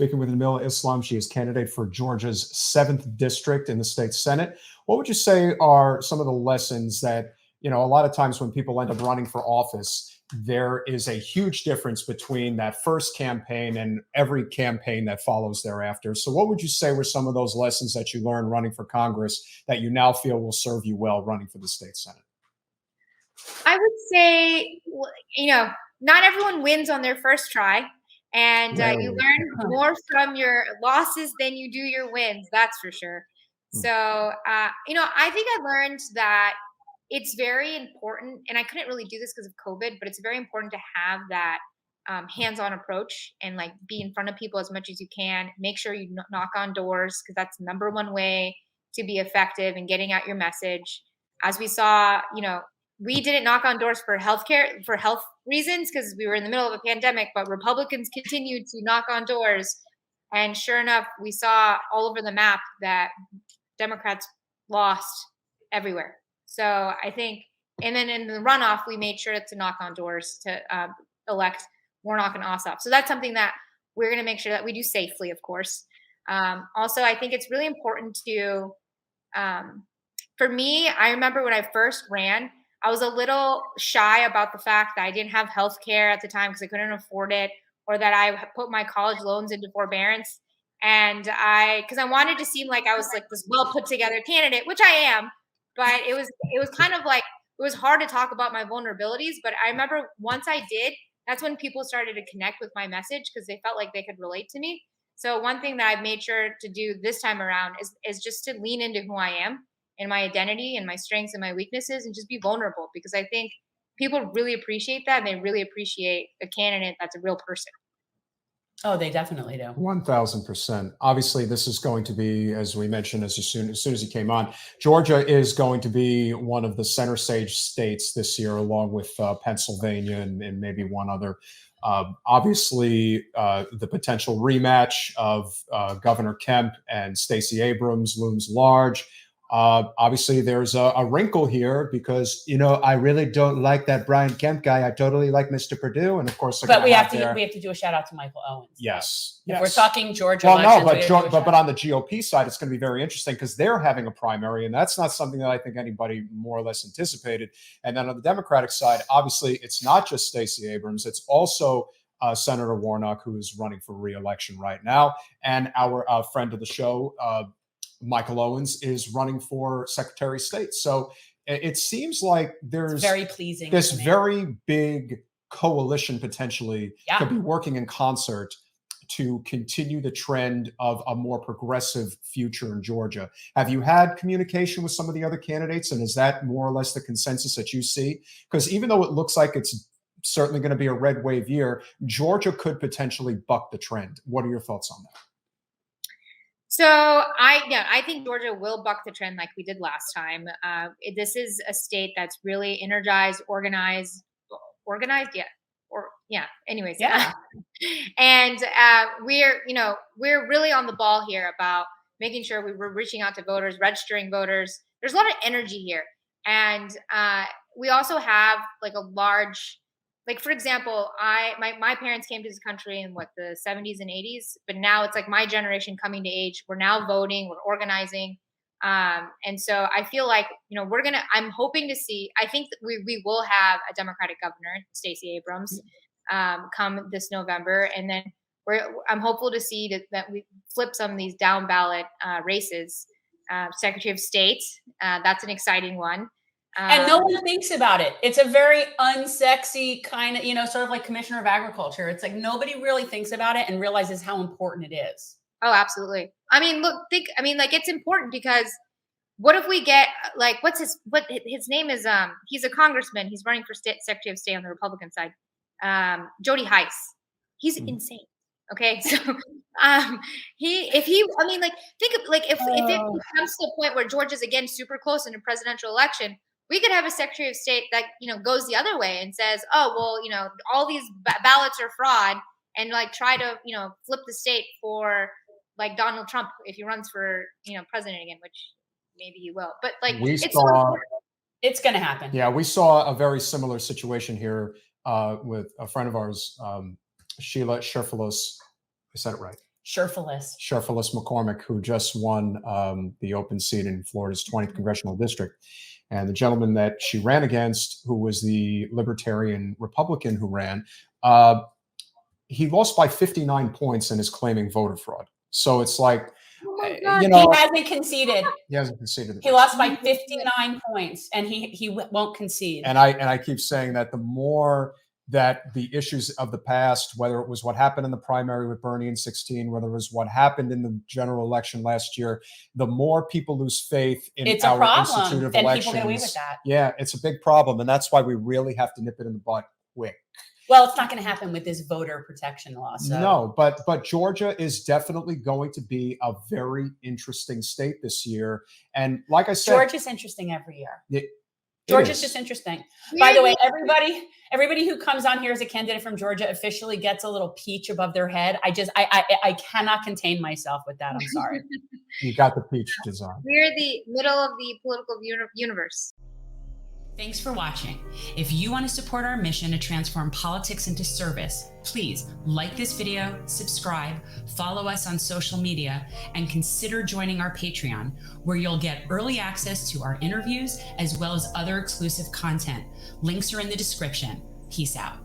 speaking with Nabilah Islam. She is candidate for Georgia's 7th district in the state Senate. What would you say are some of the lessons that, a lot of times when people end up running for office, there is a huge difference between that first campaign and every campaign that follows thereafter. So what would you say were some of those lessons that you learned running for Congress that you now feel will serve you well running for the state Senate? I would say, not everyone wins on their first try. And you learn more from your losses than you do your wins. That's for sure. So, I think I learned that it's very important, and I couldn't really do this because of COVID, but it's very important to have that hands-on approach and like be in front of people as much as you can. Make sure you knock on doors because that's the number one way to be effective in getting out your message. As we saw, we didn't knock on doors for health reasons because we were in the middle of a pandemic, but Republicans continued to knock on doors. And sure enough, we saw all over the map that Democrats lost everywhere. So I think, and then in the runoff, we made sure to knock on doors to elect Warnock and Ossoff. So that's something that we're going to make sure that we do safely, of course. Also, I think it's really important to, for me, I remember when I first ran, I was a little shy about the fact that I didn't have health care at the time because I couldn't afford it, or that I put my college loans into forbearance. And because I wanted to seem like I was like this well put together candidate, which I am, but it was kind of like, it was hard to talk about my vulnerabilities. But I remember once I did, that's when people started to connect with my message because they felt like they could relate to me. So one thing that I've made sure to do this time around is just to lean into who I am and my identity and my strengths and my weaknesses and just be vulnerable, because I think people really appreciate that, and they really appreciate a candidate that's a real person. Oh, they definitely do. 1000%. Obviously, this is going to be, as we mentioned, as soon as you came on, Georgia is going to be one of the center stage states this year, along with Pennsylvania and maybe one other. Obviously, the potential rematch of Governor Kemp and Stacey Abrams looms large. Obviously, there's a wrinkle here because, I really don't like that Brian Kemp guy. I totally like Mr. Perdue. And of course, but we have to do a shout out to Michael Owens. Yes. If we're talking Georgia. Well, elections, but on the GOP side, it's going to be very interesting because they're having a primary, and that's not something that I think anybody more or less anticipated. And then on the Democratic side, obviously, it's not just Stacey Abrams. It's also Senator Warnock, who is running for re-election right now. And our friend of the show, Michael Owens, is running for Secretary of State. So it seems like there's very pleasing. This very big coalition potentially could be working in concert to continue the trend of a more progressive future in Georgia. Have you had communication with some of the other candidates? And is that more or less the consensus that you see? Because even though it looks like it's certainly going to be a red wave year, Georgia could potentially buck the trend. What are your thoughts on that? So I think Georgia will buck the trend like we did last time. This is a state that's really energized, organized. Anyways, and we're really on the ball here about making sure we're reaching out to voters, registering voters. There's a lot of energy here, and we also have like a large. Like, for example, my parents came to this country in the 70s and 80s, but now it's like my generation coming to age. We're now voting, we're organizing. And so I feel like, I'm hoping to see, I think that we will have a Democratic governor, Stacey Abrams, come this November. And then I'm hopeful to see that we flip some of these down ballot races. Secretary of State, that's an exciting one. And no one thinks about it. It's a very unsexy kind of, sort of like Commissioner of Agriculture. It's like nobody really thinks about it and realizes how important it is. Oh, absolutely. I mean, it's important because what if we get his name is, he's a congressman. He's running for Secretary of State on the Republican side. Jody Heiss. He's insane. Okay. So, if it comes to the point where Georgia's again super close in a presidential election, we could have a Secretary of State that, goes the other way and says, oh, well, all these ballots are fraud, and try to, flip the state for Donald Trump if he runs for, president again, which maybe he will. But it's going to happen. Yeah, we saw a very similar situation here with a friend of ours, Sheila Sherfilos. I said it right. Sherfilis McCormick, who just won the open seat in Florida's 20th congressional district. And the gentleman that she ran against, who was the Libertarian Republican who ran, he lost by 59 points and is claiming voter fraud. So it's like, he hasn't conceded. He hasn't conceded. He lost by 59 points, and he won't concede. And I keep saying that the more that the issues of the past, whether it was what happened in the primary with Bernie in 2016, whether it was what happened in the general election last year, the more people lose faith in our institute of elections. People get away with that. Yeah, it's a big problem. And that's why we really have to nip it in the butt quick. Well, it's not going to happen with this voter protection law. So. No, but Georgia is definitely going to be a very interesting state this year. And like I said, Georgia's interesting every year. Georgia's just interesting. By the way, everybody who comes on here as a candidate from Georgia officially gets a little peach above their head. I cannot contain myself with that. I'm sorry. You got the peach design. We're the middle of the political universe. Thanks for watching. If you want to support our mission to transform politics into service, please like this video, subscribe, follow us on social media, and consider joining our Patreon, where you'll get early access to our interviews as well as other exclusive content. Links are in the description. Peace out.